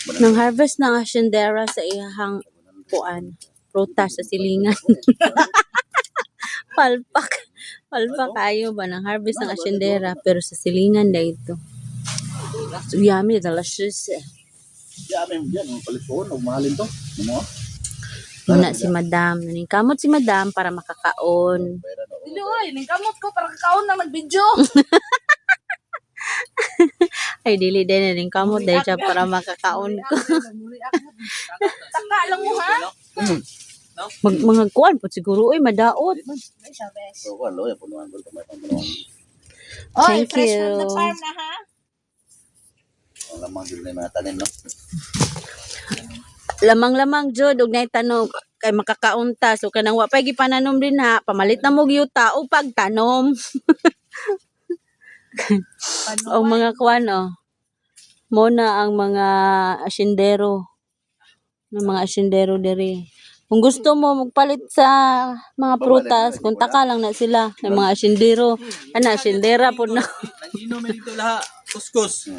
Nang harvest ng asyendera sa ihang kuan, prutas sa silingan. Palpak. Palpak kayo ba nang harvest ng asyendera pero sa silingan na ito. So, yummy, delicious. Yummy yan, ang palitoon, mahalin to. Ano? Muna si Madam. Naningkamot si Madam para makakaon. Dili oy, ningkamot ko para kakaon na mag-video. Ay, dili din naningkamot dahil siya para makakaon ko. Taka lang mo ha. Mga kuan po siguro, uy, madaot. So, walo, yan, punuan ko. Oy, Thank fresh you. from the farm na ha. Ang lamang din na yung mga tanin, no? Lamang-lamang jud og nay tanom kay makakaunta so kanang wa pay gipananom din ha pamalit na mo yuta o pagtanom. Ang mga kuan mo na ang mga asyendero diri. Kung gusto mo magpalit sa mga prutas, kunta ka lang na sila ng mga asyendero. Ana asyendera po na. Nag-inom dito lahat. Kuskus.